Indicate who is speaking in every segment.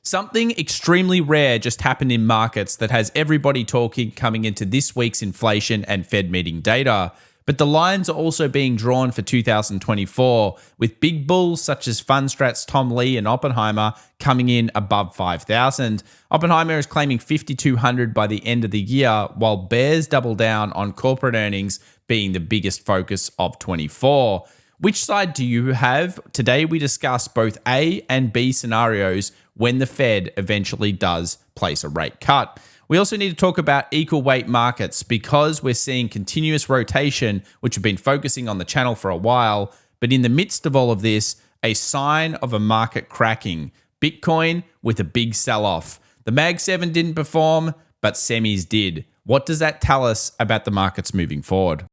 Speaker 1: Something extremely rare just happened in markets that has everybody talking coming into this week's inflation and Fed meeting data. But the lines are also being drawn for 2024, with big bulls such as Fundstrat's Tom Lee and Oppenheimer coming in above 5,000. Oppenheimer is claiming 5,200 by the end of the year, while bears double down on corporate earnings being the biggest focus of 24. Which side do you have? Today we discuss both A and B scenarios when the Fed eventually does place a rate cut. We also need to talk about equal weight markets because we're seeing continuous rotation, which we've been focusing on the channel for a while. But in the midst of all of this, a sign of a market cracking. Bitcoin with a big sell-off. The Mag 7 didn't perform, but semis did. What does that tell us about the markets moving forward?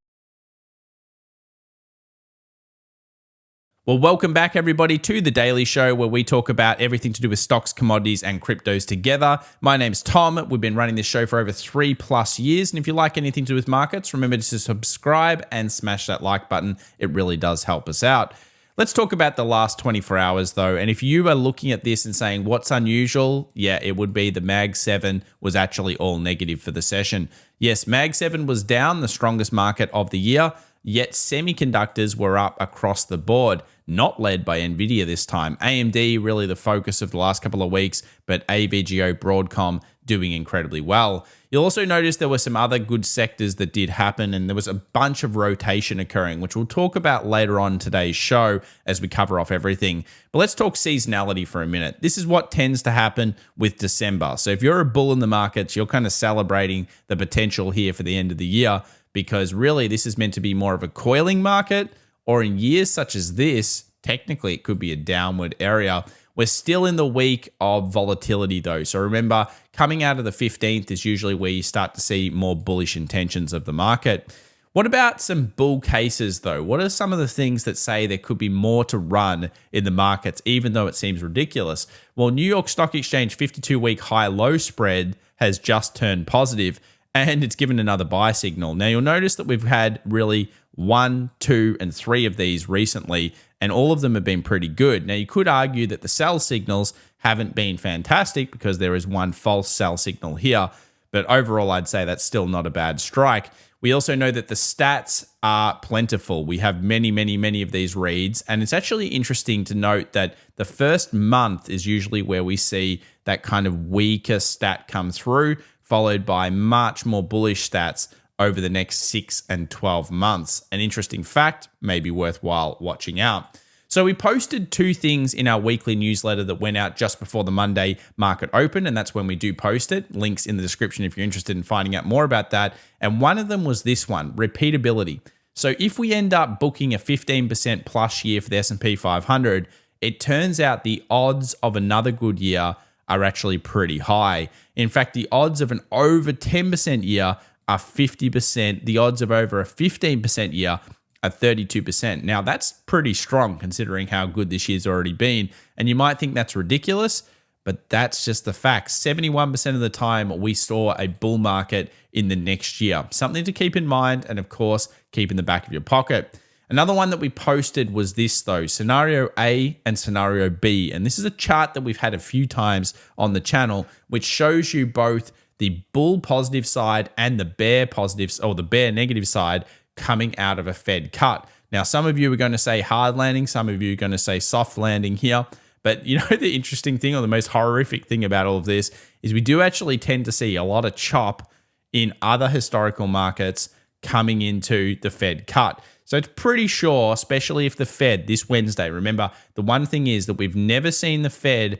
Speaker 1: Well, welcome back, everybody, to The Daily Show, where we talk about everything to do with stocks, commodities, and cryptos together. My name's Tom. We've been running this show for over 3+ years. And if you like anything to do with markets, remember to subscribe and smash that like button. It really does help us out. Let's talk about the last 24 hours, though. And if you are looking at this and saying, what's unusual? Yeah, it would be the Mag 7 was actually all negative for the session. Yes, Mag 7 was down, the strongest market of the year. Yet semiconductors were up across the board, not led by Nvidia this time. AMD really the focus of the last couple of weeks, but AVGO, Broadcom doing incredibly well. You'll also notice there were some other good sectors that did happen, and there was a bunch of rotation occurring, which we'll talk about later on in today's show as we cover off everything. But let's talk seasonality for a minute. This is what tends to happen with December. So if you're a bull in the markets, you're kind of celebrating the potential here for the end of the year, because really this is meant to be more of a coiling market, or in years such as this, technically it could be a downward area. We're still in the week of volatility though. So remember, coming out of the 15th is usually where you start to see more bullish intentions of the market. What about some bull cases though? What are some of the things that say there could be more to run in the markets, even though it seems ridiculous? Well, New York Stock Exchange 52-week high-low spread has just turned positive, and it's given another buy signal. Now, you'll notice that we've had really 1, 2, and 3 of these recently, and all of them have been pretty good. Now, you could argue that the sell signals haven't been fantastic because there is one false sell signal here, but overall, I'd say that's still not a bad strike. We also know that the stats are plentiful. We have many of these reads, and it's actually interesting to note that the first month is usually where we see that kind of weaker stat come through, followed by much more bullish stats over the next 6 and 12 months. An interesting fact, maybe worthwhile watching out. So we posted 2 things in our weekly newsletter that went out just before the Monday market open, and that's when we do post it. Links in the description if you're interested in finding out more about that. And one of them was this one, repeatability. So if we end up booking a 15% plus year for the S&P 500, it turns out the odds of another good year are actually pretty high. In fact, the odds of an over 10% year are 50%. The odds of over a 15% year are 32%. Now, that's pretty strong considering how good this year's already been. And you might think that's ridiculous, but that's just the fact. 71% of the time, we saw a bull market in the next year. Something to keep in mind, and of course, keep in the back of your pocket. Another one that we posted was this though, scenario A and scenario B. And this is a chart that we've had a few times on the channel, which shows you both the bull positive side and the bear positives or the bear negative side coming out of a Fed cut. Now, some of you are going to say hard landing, some of you are going to say soft landing here. But you know, the interesting thing or the most horrific thing about all of this is we do actually tend to see a lot of chop in other historical markets coming into the Fed cut. So it's pretty sure, especially if the Fed this Wednesday, remember, the one thing is that we've never seen the Fed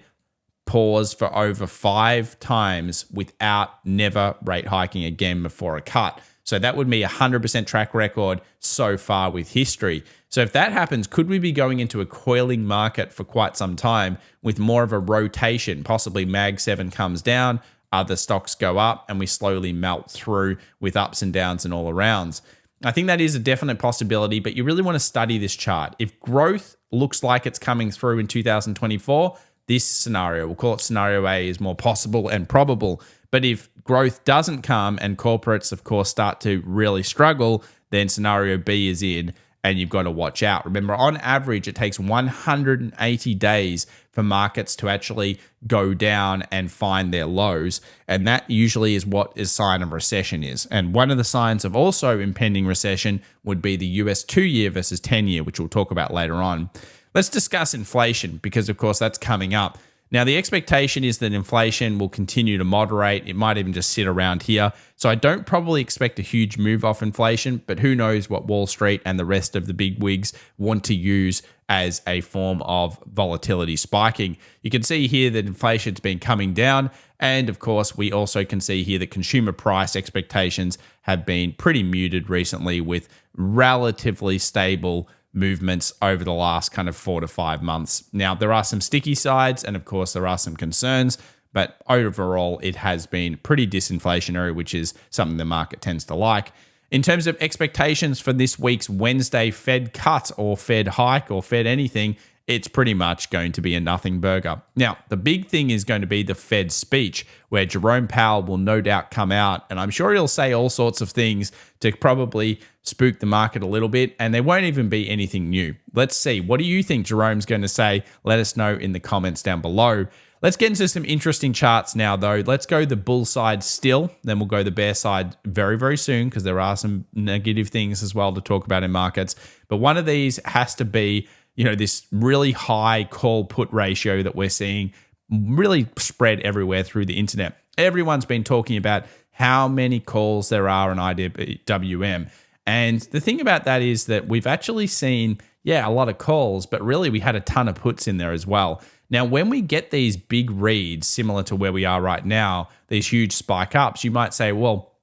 Speaker 1: pause for over 5 times without never rate hiking again before a cut. So that would be a 100% track record so far with history. So if that happens, could we be going into a coiling market for quite some time with more of a rotation? Possibly Mag 7 comes down, other stocks go up, and we slowly melt through with ups and downs and all arounds. I think that is a definite possibility, but you really want to study this chart. If growth looks like it's coming through in 2024, this scenario, we'll call it scenario A, is more possible and probable. But if growth doesn't come and corporates, of course, start to really struggle, then scenario B is in. and you've got to watch out. Remember, on average, it takes 180 days for markets to actually go down and find their lows. And that usually is what a sign of recession is. And one of the signs of also impending recession would be the US 2-year versus 10-year, which we'll talk about later on. Let's discuss inflation because, of course, that's coming up. Now, the expectation is that inflation will continue to moderate. It might even just sit around here. So I don't probably expect a huge move off inflation, but who knows what Wall Street and the rest of the big wigs want to use as a form of volatility spiking. You can see here that inflation's been coming down. And of course, we also can see here that consumer price expectations have been pretty muted recently with relatively stable movements over the last kind of 4 to 5 months. Now, there are some sticky sides and of course there are some concerns, but overall it has been pretty disinflationary, which is something the market tends to like. In terms of expectations for this week's Wednesday Fed cut or Fed hike or Fed anything, it's pretty much going to be a nothing burger. Now, the big thing is going to be the Fed speech, where Jerome Powell will no doubt come out, and I'm sure he'll say all sorts of things to probably spook the market a little bit, and there won't even be anything new. Let's see. What do you think Jerome's going to say? Let us know in the comments down below. Let's get into some interesting charts now, though. Let's go the bull side still, then we'll go the bear side very, very soon because there are some negative things as well to talk about in markets. But one of these has to be, this really high call put ratio that we're seeing really spread everywhere through the internet. Everyone's been talking about how many calls there are in IWM. And the thing about that is that we've actually seen, a lot of calls, but really we had a ton of puts in there as well. Now, when we get these big reads similar to where we are right now, these huge spike ups, you might say, well,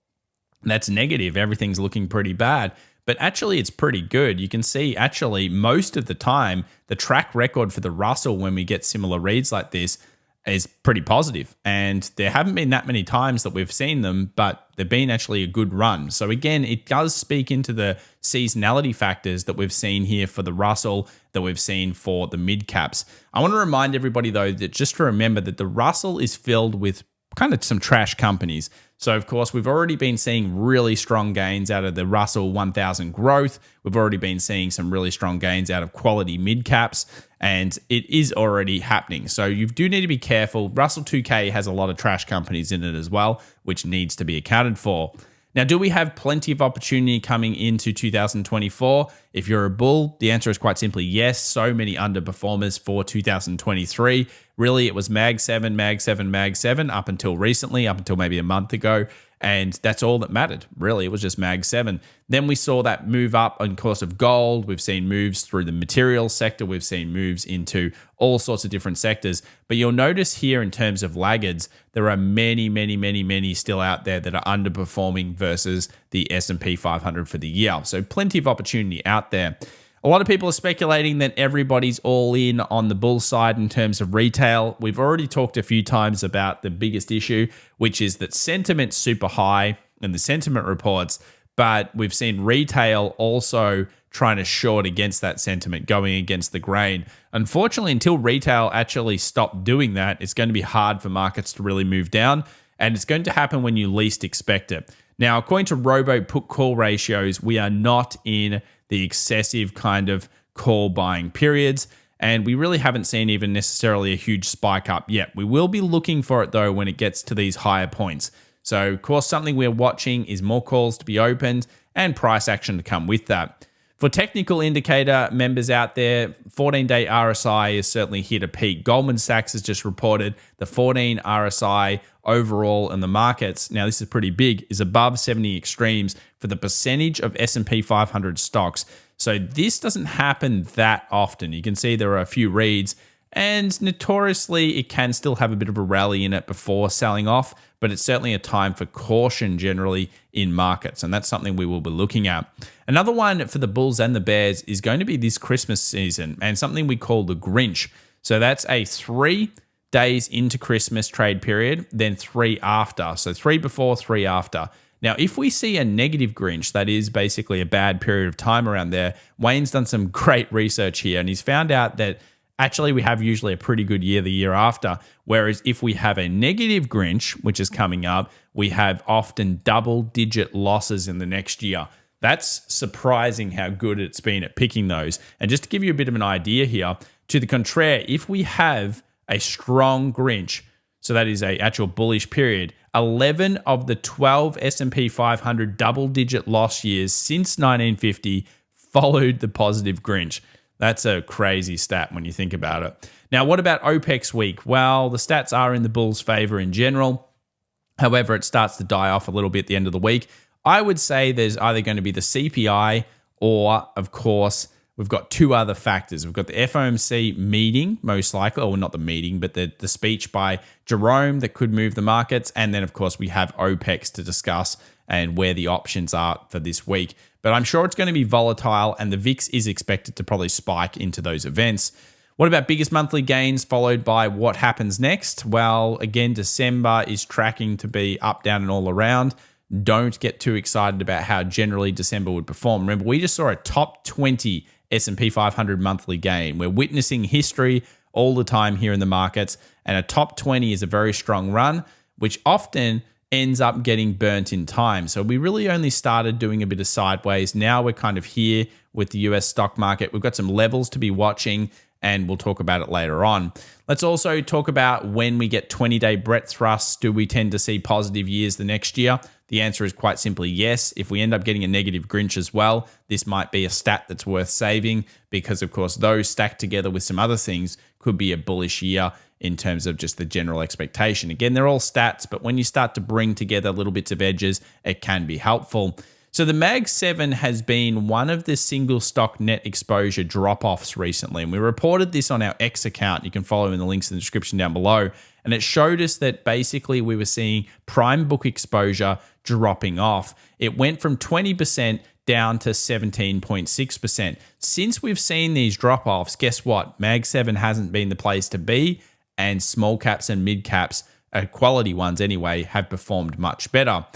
Speaker 1: that's negative. Everything's looking pretty bad. But actually, it's pretty good. You can see actually most of the time, the track record for the Russell when we get similar reads like this is pretty positive. And there haven't been that many times that we've seen them, but they've been actually a good run. So again, it does speak into the seasonality factors that we've seen here for the Russell, that we've seen for the mid caps. I want to remind everybody though, that just to remember that the Russell is filled with kind of some trash companies. So of course, we've already been seeing really strong gains out of the Russell 1000 growth. We've already been seeing some really strong gains out of quality mid caps, and it is already happening. So you do need to be careful. Russell 2K has a lot of trash companies in it as well, which needs to be accounted for. Now, do we have plenty of opportunity coming into 2024? If you're a bull, the answer is quite simply yes. So many underperformers for 2023. Really, it was Mag 7, Mag 7, Mag 7 up until recently, up until maybe a month ago. And that's all that mattered. Really, it was just Mag 7. Then we saw that move up in course of gold. We've seen moves through the materials sector. We've seen moves into all sorts of different sectors. But you'll notice here in terms of laggards, there are many, many, many, many still out there that are underperforming versus the S&P 500 for the year. So plenty of opportunity out there. A lot of people are speculating that everybody's all in on the bull side in terms of retail. We've already talked a few times about the biggest issue, which is that sentiment's super high in the sentiment reports, but we've seen retail also trying to short against that sentiment, going against the grain. Unfortunately, until retail actually stop doing that, it's going to be hard for markets to really move down, and it's going to happen when you least expect it. Now, according to robo put call ratios, we are not in the excessive kind of call buying periods, and we really haven't seen even necessarily a huge spike up yet. We will be looking for it though when it gets to these higher points. So of course, something we're watching is more calls to be opened and price action to come with that. For technical indicator members out there, 14-day RSI has certainly hit a peak. Goldman Sachs has just reported the 14 RSI overall in the markets, now this is pretty big, is above 70 extremes for the percentage of S&P 500 stocks. So this doesn't happen that often. You can see there are a few reads, and notoriously it can still have a bit of a rally in it before selling off, but it's certainly a time for caution generally in markets, and that's something we will be looking at. Another one for the bulls and the bears is going to be this Christmas season, and something we call the Grinch. So that's a 3 days into Christmas trade period, then 3 after. So 3 before, 3 after. Now, if we see a negative Grinch, that is basically a bad period of time around there, Wayne's done some great research here, and he's found out that actually we have usually a pretty good year the year after. Whereas if we have a negative Grinch, which is coming up, we have often double-digit losses in the next year. That's surprising how good it's been at picking those. And just to give you a bit of an idea here, to the contrary, if we have a strong Grinch, so that is a actual bullish period, 11 of the 12 S&P 500 double-digit loss years since 1950 followed the positive Grinch. That's a crazy stat when you think about it. Now, what about OPEX week? Well, the stats are in the bulls' favor in general. However, it starts to die off a little bit at the end of the week. I would say there's either going to be the CPI or, of course, we've got two other factors. We've got the FOMC meeting, most likely, or not the meeting, but the speech by Jerome that could move the markets. And then, of course, we have OPEX to discuss and where the options are for this week. But I'm sure it's going to be volatile, and the VIX is expected to probably spike into those events. What about biggest monthly gains followed by what happens next? Well, again, December is tracking to be up, down, and all around. Don't get too excited about how generally December would perform. Remember, we just saw a top 20 S&P 500 monthly gain. We're witnessing history all the time here in the markets, and a top 20 is a very strong run, which often ends up getting burnt in time. So we really only started doing a bit of sideways. Now we're kind of here with the US stock market. We've got some levels to be watching, and we'll talk about it later on. Let's also talk about when we get 20-day breadth thrusts. Do we tend to see positive years the next year? The answer is quite simply yes. If we end up getting a negative Grinch as well, this might be a stat that's worth saving because, of course, those stacked together with some other things could be a bullish year in terms of just the general expectation. Again, they're all stats, but when you start to bring together little bits of edges, it can be helpful. So the Mag 7 has been one of the single stock net exposure drop-offs recently, and we reported this on our X account. You can follow in the links in the description down below. And it showed us that basically we were seeing prime book exposure dropping off. It went from 20% down to 17.6%. Since we've seen these drop-offs, guess what? Mag 7 hasn't been the place to be, and small caps and mid caps, quality ones anyway, have performed much better.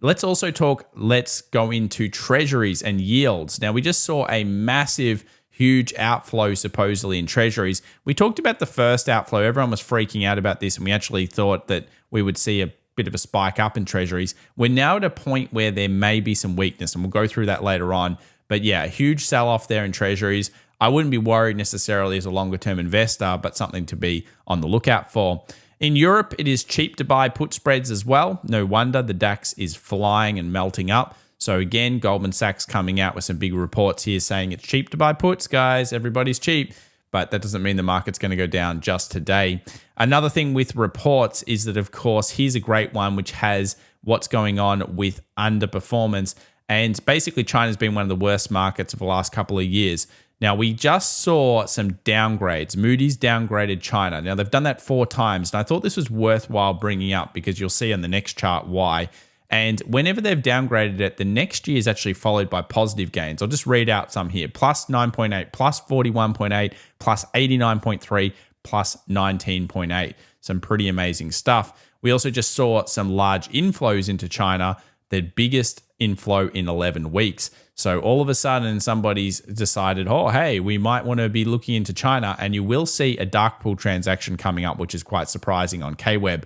Speaker 1: Let's go into treasuries and yields. Now, we just saw a massive, huge outflow supposedly in treasuries. We talked about the first outflow. Everyone was freaking out about this, and we actually thought that we would see a bit of a spike up in treasuries. We're now at a point where there may be some weakness, and we'll go through that later on. But yeah, a huge sell-off there in treasuries. I wouldn't be worried necessarily as a longer-term investor, but something to be on the lookout for. In Europe, it is cheap to buy put spreads as well. No wonder the DAX is flying and melting up. So again, Goldman Sachs coming out with some big reports here saying it's cheap to buy puts, guys. Everybody's cheap. But that doesn't mean the market's going to go down just today. Another thing with reports is that, of course, here's a great one which has what's going on with underperformance. And basically, China's been one of the worst markets of the last couple of years. Now, we just saw some downgrades. Moody's downgraded China. Now, they've done that 4 times, and I thought this was worthwhile bringing up because you'll see on the next chart why. And whenever they've downgraded it, the next year is actually followed by positive gains. I'll just read out some here. Plus 9.8, plus 41.8, plus 89.3, plus 19.8. Some pretty amazing stuff. We also just saw some large inflows into China, their biggest inflow in 11 weeks. So all of a sudden, somebody's decided, oh, hey, we might want to be looking into China, and you will see a dark pool transaction coming up, which is quite surprising on KWeb.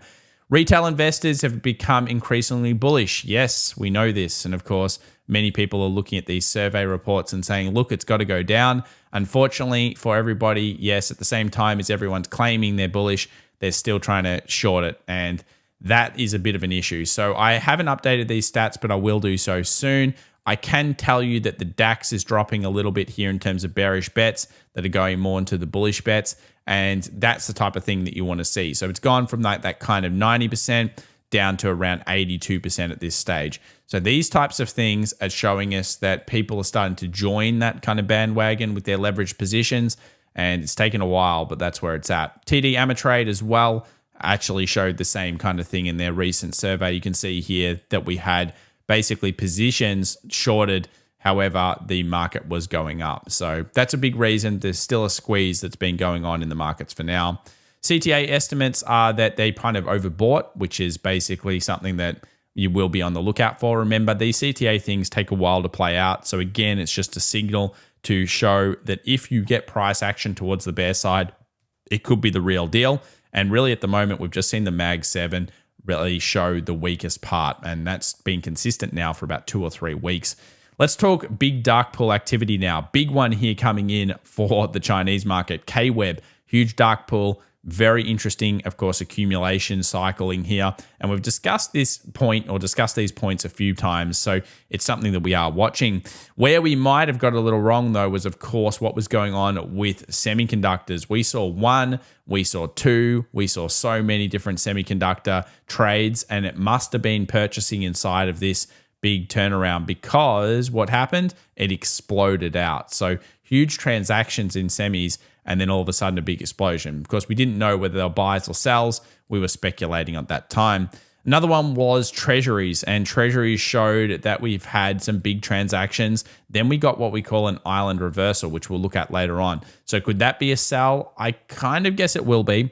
Speaker 1: Retail investors have become increasingly bullish. Yes, we know this. And of course, many people are looking at these survey reports and saying, look, it's got to go down. Unfortunately for everybody, yes, at the same time as everyone's claiming they're bullish, they're still trying to short it. And that is a bit of an issue. So I haven't updated these stats, but I will do so soon. I can tell you that the DAX is dropping a little bit here in terms of bearish bets that are going more into the bullish bets. And that's the type of thing that you want to see. So it's gone from that kind of 90% down to around 82% at this stage. So these types of things are showing us that people are starting to join that kind of bandwagon with their leveraged positions. And it's taken a while, but that's where it's at. TD Ameritrade as well actually showed the same kind of thing in their recent survey. You can see here that we had basically positions shorted. However, the market was going up. So that's a big reason. There's still a squeeze that's been going on in the markets for now. CTA estimates are that they kind of overbought, which is basically something that you will be on the lookout for. Remember, these CTA things take a while to play out. So again, it's just a signal to show that if you get price action towards the bear side, it could be the real deal. And really at the moment, we've just seen the Mag 7 really show the weakest part. And that's been consistent now for about 2 or 3 weeks. Let's talk big dark pool activity now. Big one here coming in for the Chinese market. K-Web, huge dark pool. Very interesting, of course, accumulation cycling here. And we've discussed this point or discussed these points a few times. So it's something that we are watching. Where we might have got a little wrong, though, was, of course, what was going on with semiconductors. We saw one, we saw two, we saw so many different semiconductor trades, and it must have been purchasing inside of this big turnaround because what happened? It exploded out. So huge transactions in semis, and then all of a sudden a big explosion. Of course, we didn't know whether they were buys or sells. We were speculating at that time. Another one was treasuries, and treasuries showed that we've had some big transactions. Then we got what we call an island reversal, which we'll look at later on. So could that be a sell? I kind of guess it will be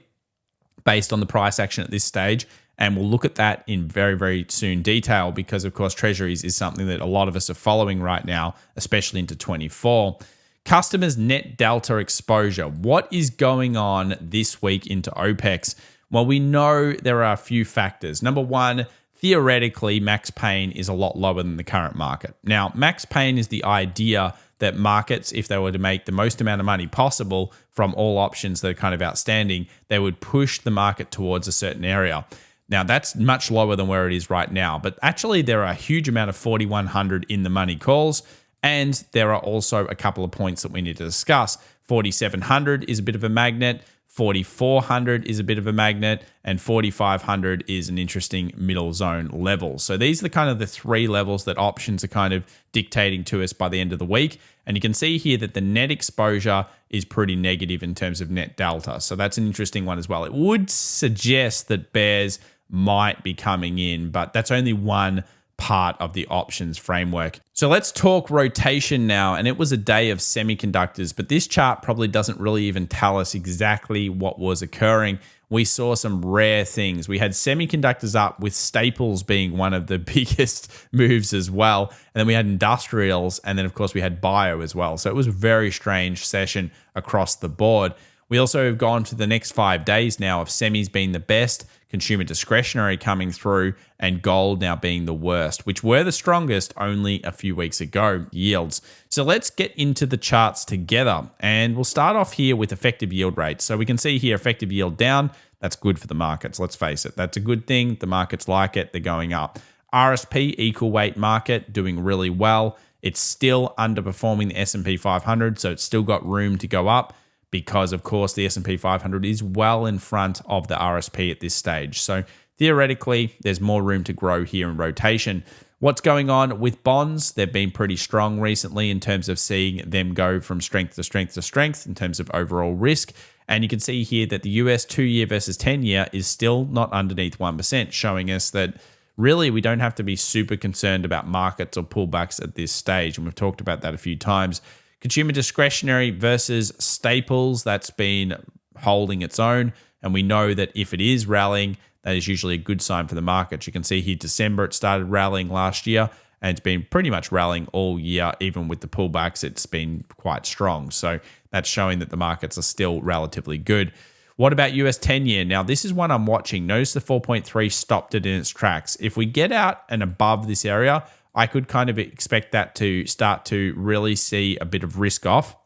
Speaker 1: based on the price action at this stage. And we'll look at that in very, very soon detail because, of course, treasuries is something that a lot of us are following right now, especially into 24. Customers' net delta exposure. What is going on this week into OPEX? Well, we know there are a few factors. Number one, theoretically, max pain is a lot lower than the current market. Now, max pain is the idea that markets, if they were to make the most amount of money possible from all options that are kind of outstanding, they would push the market towards a certain area. Now, that's much lower than where it is right now, but actually there are a huge amount of 4,100 in the money calls, and there are also a couple of points that we need to discuss. 4,700 is a bit of a magnet, 4,400 is a bit of a magnet, and 4,500 is an interesting middle zone level. So these are kind of the three levels that options are kind of dictating to us by the end of the week. And you can see here that the net exposure is pretty negative in terms of net delta. So that's an interesting one as well. It would suggest that bears might be coming in, but that's only one part of the options framework. So let's talk rotation now. And it was a day of semiconductors, but this chart probably doesn't really even tell us exactly what was occurring. We saw some rare things. We had semiconductors up, with staples being one of the biggest moves as well. And then we had industrials, and then of course we had bio as well. So it was a very strange session across the board. We also have gone to the next 5 days now of semis being the best, consumer discretionary coming through, and gold now being the worst, which were the strongest only a few weeks ago, yields. So let's get into the charts together, and we'll start off here with effective yield rates. So we can see here effective yield down. That's good for the markets, let's face it. That's a good thing. The markets like it. They're going up. RSP, equal weight market, doing really well. It's still underperforming the S&P 500, so it's still got room to go up, because of course the S&P 500 is well in front of the RSP at this stage. So theoretically, there's more room to grow here in rotation. What's going on with bonds? They've been pretty strong recently in terms of seeing them go from strength to strength to strength in terms of overall risk. And you can see here that the US 2-year versus 10-year is still not underneath 1%, showing us that really we don't have to be super concerned about markets or pullbacks at this stage. And we've talked about that a few times. Consumer discretionary versus staples, that's been holding its own. And we know that if it is rallying, that is usually a good sign for the market. You can see here December, it started rallying last year, and it's been pretty much rallying all year. Even with the pullbacks, it's been quite strong. So that's showing that the markets are still relatively good. What about US 10-year? Now, this is one I'm watching. Notice the 4.3 stopped it in its tracks. If we get out and above this area, I could kind of expect that to start to really see a bit of risk off.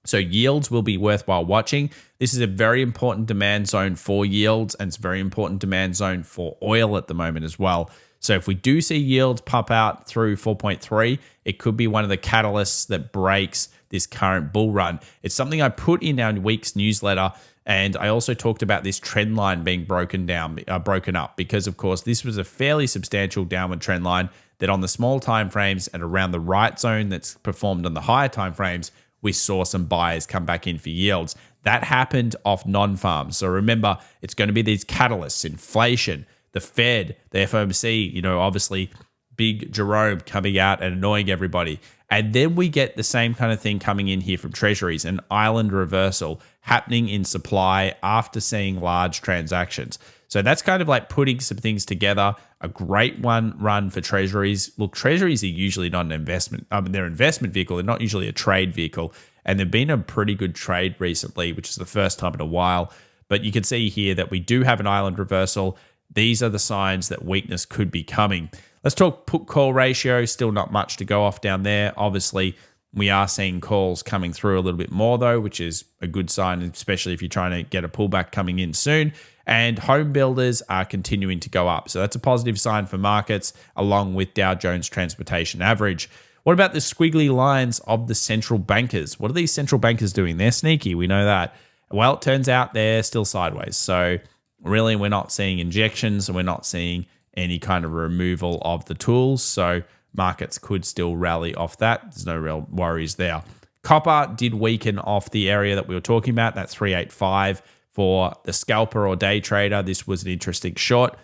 Speaker 1: So yields will be worthwhile watching. This is a very important demand zone for yields, and it's a very important demand zone for oil at the moment as well. So if we do see yields pop out through 4.3, it could be one of the catalysts that breaks this current bull run. It's something I put in our week's newsletter, and I also talked about this trend line being broken up, because of course this was a fairly substantial downward trend line that on the small time frames and around the right zone that's performed on the higher time frames, we saw some buyers come back in for yields. That happened off non-farms. So remember, it's going to be these catalysts: inflation, the Fed, the FOMC, obviously big Jerome coming out and annoying everybody. And then we get the same kind of thing coming in here from treasuries, an island reversal happening in supply after seeing large transactions. So that's kind of like putting some things together. A great one run for treasuries. Look, treasuries are usually not an investment. They're an investment vehicle. They're not usually a trade vehicle. And they've been a pretty good trade recently, which is the first time in a while. But you can see here that we do have an island reversal. These are the signs that weakness could be coming. Let's talk put call ratio. Still not much to go off down there. Obviously, we are seeing calls coming through a little bit more though, which is a good sign, especially if you're trying to get a pullback coming in soon. And home builders are continuing to go up. So that's a positive sign for markets, along with Dow Jones Transportation Average. What about the squiggly lines of the central bankers? What are these central bankers doing? They're sneaky. We know that. Well, it turns out they're still sideways. So really, we're not seeing injections and we're not seeing any kind of removal of the tools. So markets could still rally off that. There's no real worries there. Copper did weaken off the area that we were talking about, that 385 for the scalper or day trader. This was an interesting short,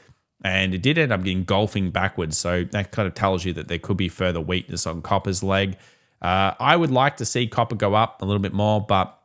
Speaker 1: and it did end up getting golfing backwards. So that kind of tells you that there could be further weakness on copper's leg. I would like to see copper go up a little bit more, but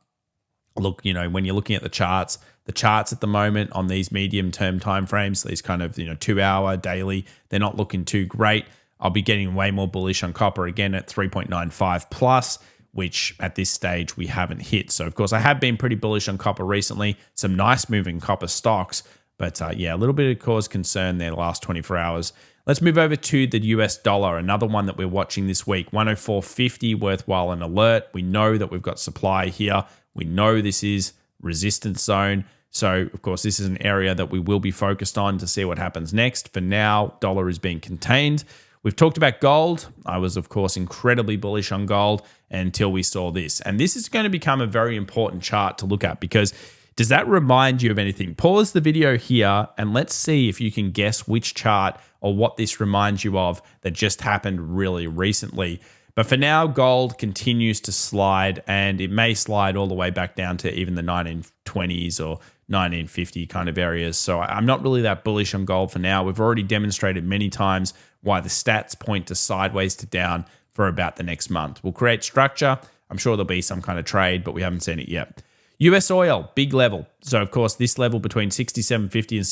Speaker 1: look, when you're looking at the charts at the moment on these medium-term timeframes, these kind of 2-hour daily, they're not looking too great. I'll be getting way more bullish on copper again at 3.95 plus, which at this stage we haven't hit. So of course I have been pretty bullish on copper recently. Some nice moving copper stocks, but a little bit of cause concern there the last 24 hours. Let's move over to the US dollar, another one that we're watching this week. 104.50, worthwhile and alert. We know that we've got supply here. We know this is resistance zone. So, of course, this is an area that we will be focused on to see what happens next. For now, dollar is being contained. We've talked about gold. I was, of course, incredibly bullish on gold until we saw this. And this is going to become a very important chart to look at, because does that remind you of anything? Pause the video here and let's see if you can guess which chart or what this reminds you of that just happened really recently. But for now, gold continues to slide, and it may slide all the way back down to even the 1920s or 1950 kind of areas. So I'm not really that bullish on gold for now. We've already demonstrated many times why the stats point to sideways to down for about the next month. We'll create structure. I'm sure there'll be some kind of trade, but we haven't seen it yet. US oil, big level. So of course, this level between 67.50 and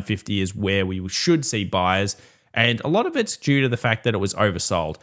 Speaker 1: 69.50 is where we should see buyers. And a lot of it's due to the fact that it was oversold.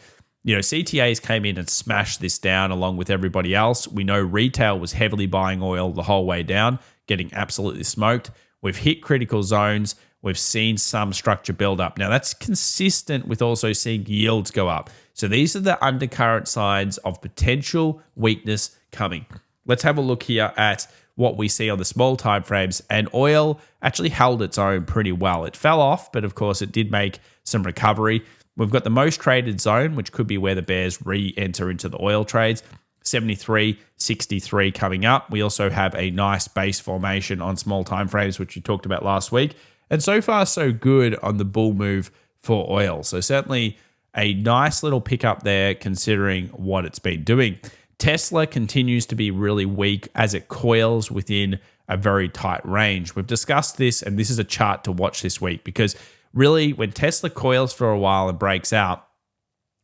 Speaker 1: CTAs came in and smashed this down along with everybody else. We know retail was heavily buying oil the whole way down, getting absolutely smoked. We've hit critical zones. We've seen some structure build up. Now, that's consistent with also seeing yields go up. So these are the undercurrent signs of potential weakness coming. Let's have a look here at what we see on the small time frames. And oil actually held its own pretty well. It fell off, but of course, it did make some recovery. We've got the most traded zone, which could be where the bears re-enter into the oil trades. 73.63 coming up. We also have a nice base formation on small time frames, which we talked about last week. And so far, so good on the bull move for oil. So certainly a nice little pickup there considering what it's been doing. Tesla continues to be really weak as it coils within a very tight range. We've discussed this, and this is a chart to watch this week, because really, when Tesla coils for a while and breaks out,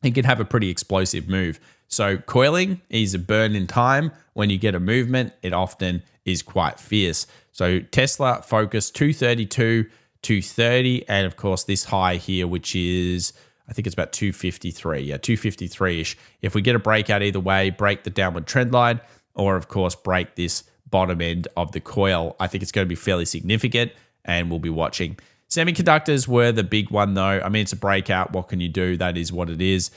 Speaker 1: it can have a pretty explosive move. So coiling is a burn in time. When you get a movement, it often is quite fierce. So Tesla focus 232, 230, and of course this high here, which is, I think it's about 253. 253-ish. If we get a breakout either way, break the downward trend line, or of course break this bottom end of the coil, I think it's going to be fairly significant, and we'll be watching. Semiconductors were the big one, though. I mean, it's a breakout. What can you do? That is what it is.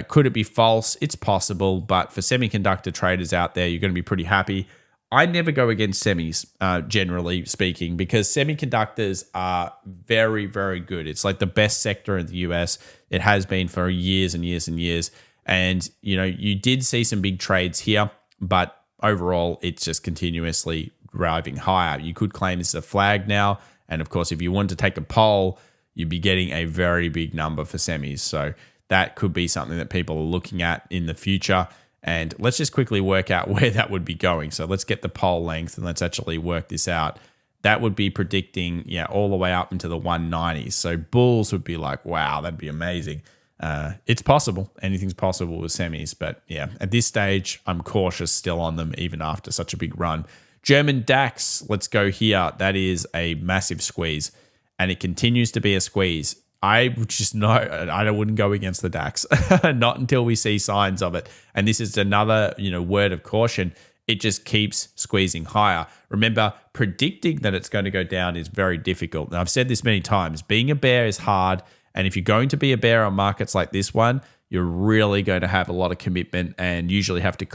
Speaker 1: Could it be false? It's possible. But for semiconductor traders out there, you're going to be pretty happy. I never go against semis, generally speaking, because semiconductors are very, very good. It's like the best sector in the US. It has been for years and years and years. And, you did see some big trades here, but overall, it's just continuously driving higher. You could claim this is a flag now. And of course, if you want to take a poll, you'd be getting a very big number for semis. So that could be something that people are looking at in the future. And let's just quickly work out where that would be going. So let's get the poll length and let's actually work this out. That would be predicting, all the way up into the 190s. So bulls would be like, wow, that'd be amazing. It's possible. Anything's possible with semis. But at this stage, I'm cautious still on them, even after such a big run. German DAX, let's go here. That is a massive squeeze, and it continues to be a squeeze. I wouldn't go against the DAX, not until we see signs of it. And this is another, word of caution. It just keeps squeezing higher. Remember, predicting that it's going to go down is very difficult. And I've said this many times. Being a bear is hard, And if you're going to be a bear on markets like this one, you're really going to have a lot of commitment and usually have to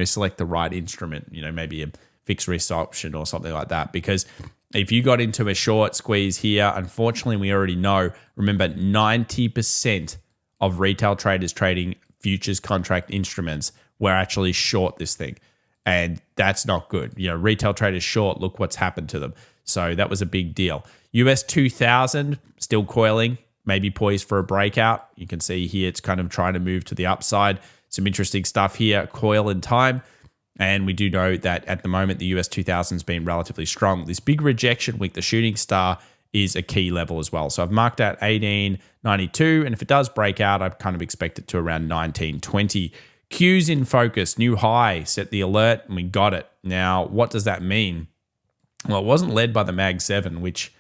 Speaker 1: select the right instrument, maybe a fixed risk option or something like that. Because if you got into a short squeeze here, unfortunately, we already know, remember, 90% of retail traders trading futures contract instruments were actually short this thing. And that's not good. Retail traders short, look what's happened to them. So that was a big deal. US 2000, still coiling, maybe poised for a breakout. You can see here it's kind of trying to move to the upside. Some interesting stuff here, coil in time. And we do know that at the moment, the US 2000 has been relatively strong. This big rejection week, the shooting star, is a key level as well. So I've marked out 1892. And if it does break out, I kind of expect it to around 1920. Q's in focus, new high, set the alert, and we got it. Now, what does that mean? Well, it wasn't led by the Mag 7, which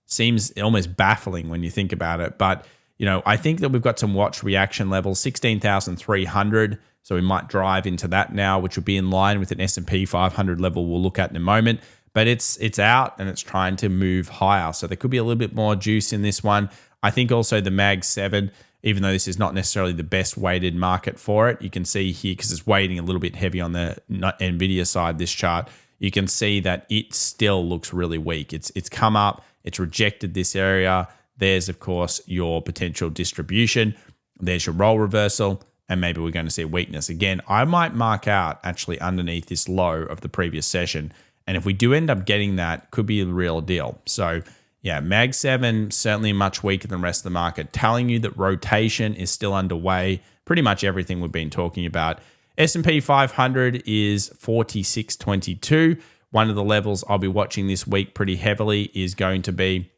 Speaker 1: seems almost baffling when you think about it. But, I think that we've got some watch reaction levels, 16,300. So we might drive into that now, which would be in line with an S&P 500 level we'll look at in a moment. But it's out and it's trying to move higher. So there could be a little bit more juice in this one. I think also the Mag 7, even though this is not necessarily the best weighted market for it, you can see here, because it's weighting a little bit heavy on the NVIDIA side, this chart, you can see that it still looks really weak. It's come up, it's rejected this area. There's, of course, your potential distribution. There's your role reversal, and maybe we're going to see a weakness. Again, I might mark out actually underneath this low of the previous session. And if we do end up getting that, could be a real deal. So yeah, Mag 7, certainly much weaker than the rest of the market, telling you that rotation is still underway. Pretty much everything we've been talking about. S&P 500 is 4622. One of the levels I'll be watching this week pretty heavily is going to be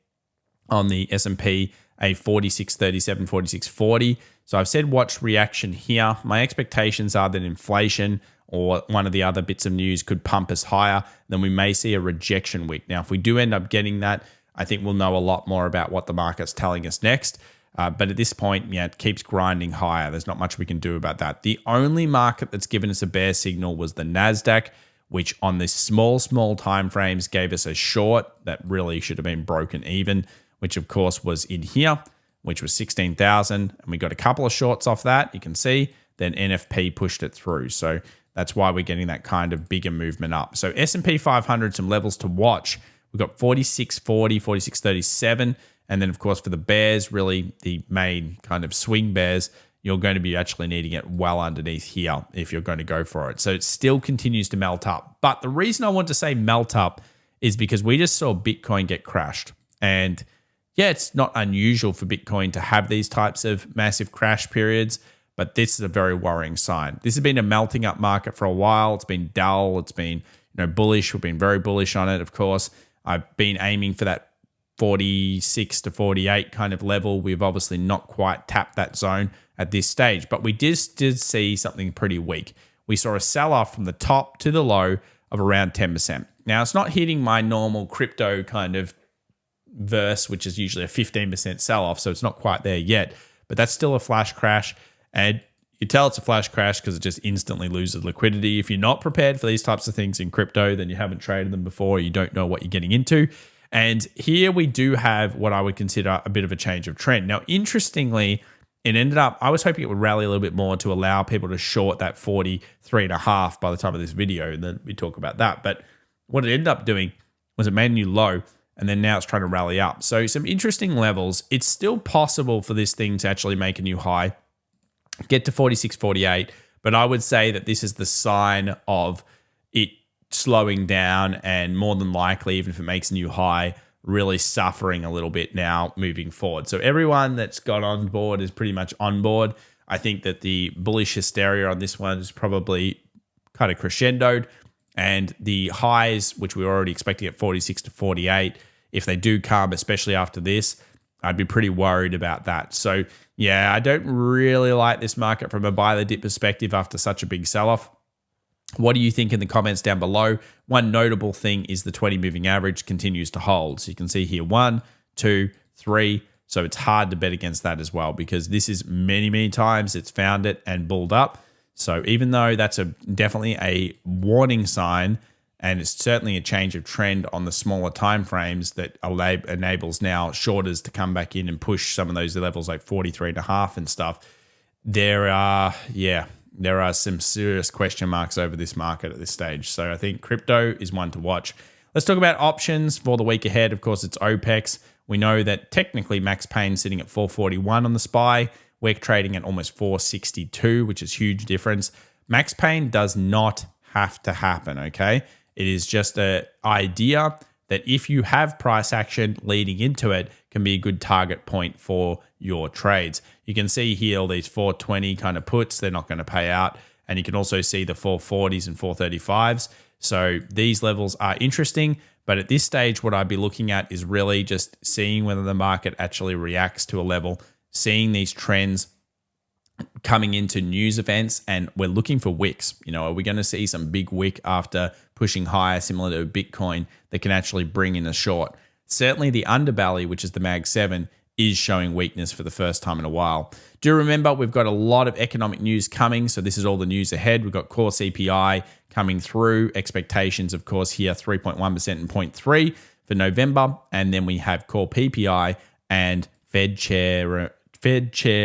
Speaker 1: on the S&P, a 4637, 4640. So I've said watch reaction here. My expectations are that inflation or one of the other bits of news could pump us higher. Then we may see a rejection week. Now, if we do end up getting that, I think we'll know a lot more about what the market's telling us next. But at this point, it keeps grinding higher. There's not much we can do about that. The only market that's given us a bear signal was the NASDAQ, which on the small time frames gave us a short that really should have been broken even, which of course was in here, which was 16,000. And we got a couple of shorts off that, you can see. Then NFP pushed it through. So that's why we're getting that kind of bigger movement up. So S&P 500, some levels to watch. We've got 4640, 4637. And then, of course, for the bears, really the main kind of swing bears, you're going to be actually needing it well underneath here if you're going to go for it. So it still continues to melt up. But the reason I want to say melt up is because we just saw Bitcoin get crashed. And yeah, it's not unusual for Bitcoin to have these types of massive crash periods, but this is a very worrying sign. This has been a melting up market for a while. It's been dull. It's been bullish. We've been very bullish on it, of course. I've been aiming for that 46 to 48 kind of level. We've obviously not quite tapped that zone at this stage, but we did see something pretty weak. We saw a sell-off from the top to the low of around 10%. Now, it's not hitting my normal crypto kind of verse, which is usually a 15% sell-off, so it's not quite there yet, but that's still a flash crash. And you tell it's a flash crash because it just instantly loses liquidity. If you're not prepared for these types of things in crypto, then you haven't traded them before, you don't know what you're getting into. And here we do have what I would consider a bit of a change of trend. Now, interestingly, it ended up, I was hoping it would rally a little bit more to allow people to short that 43.5 by the time of this video, and then we talk about that. But what it ended up doing was it made a new low, and then now it's trying to rally up. So some interesting levels. It's still possible for this thing to actually make a new high, get to 46.48, but I would say that this is the sign of it slowing down and more than likely, even if it makes a new high, really suffering a little bit now moving forward. So everyone that's got on board is pretty much on board. I think that the bullish hysteria on this one is probably kind of crescendoed, and the highs, which we were already expecting at 46 to 48, if they do come, especially after this, I'd be pretty worried about that. So yeah, I don't really like this market from a buy the dip perspective after such a big sell-off. What do you think in the comments down below? One notable thing is the 20 moving average continues to hold. So you can see here 1, 2, 3. So it's hard to bet against that as well, because this is many times it's found it and bulled up. So even though that's definitely a warning sign, And it's certainly a change of trend on the smaller time frames that enables now shorters to come back in and push some of those levels like 43.5 and stuff. There are some serious question marks over this market at this stage. So I think crypto is one to watch. Let's talk about options for the week ahead. Of course, it's OPEX. We know that technically Max Payne sitting at 441 on the SPY. We're trading at almost 462, which is huge difference. Max Payne does not have to happen, okay? It is just an idea that if you have price action leading into it, can be a good target point for your trades. You can see here all these 420 kind of puts, they're not going to pay out. And you can also see the 440s and 435s. So these levels are interesting. But at this stage, what I'd be looking at is really just seeing whether the market actually reacts to a level, seeing these trends coming into news events, and we're looking for wicks. Are we going to see some big wick after pushing higher, similar to Bitcoin, that can actually bring in a short? Certainly the underbelly, which is the Mag 7, is showing weakness for the first time in a while. Do remember, we've got a lot of economic news coming, so this is all the news ahead. We've got core CPI coming through, expectations, of course, here 3.1% and 0.3 for November, and then we have core PPI and Fed Chair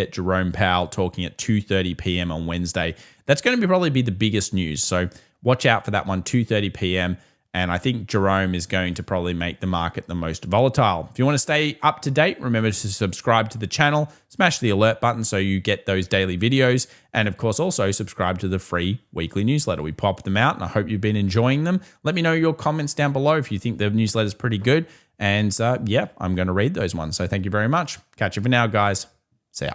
Speaker 1: Jerome Powell talking at 2:30 p.m. on Wednesday. That's going to probably be the biggest news. So watch out for that one, 2:30 p.m. And I think Jerome is going to probably make the market the most volatile. If you want to stay up to date, remember to subscribe to the channel, smash the alert button so you get those daily videos. And of course, also subscribe to the free weekly newsletter. We pop them out and I hope you've been enjoying them. Let me know your comments down below if you think the newsletter is pretty good. And I'm going to read those ones. So thank you very much. Catch you for now, guys. See ya.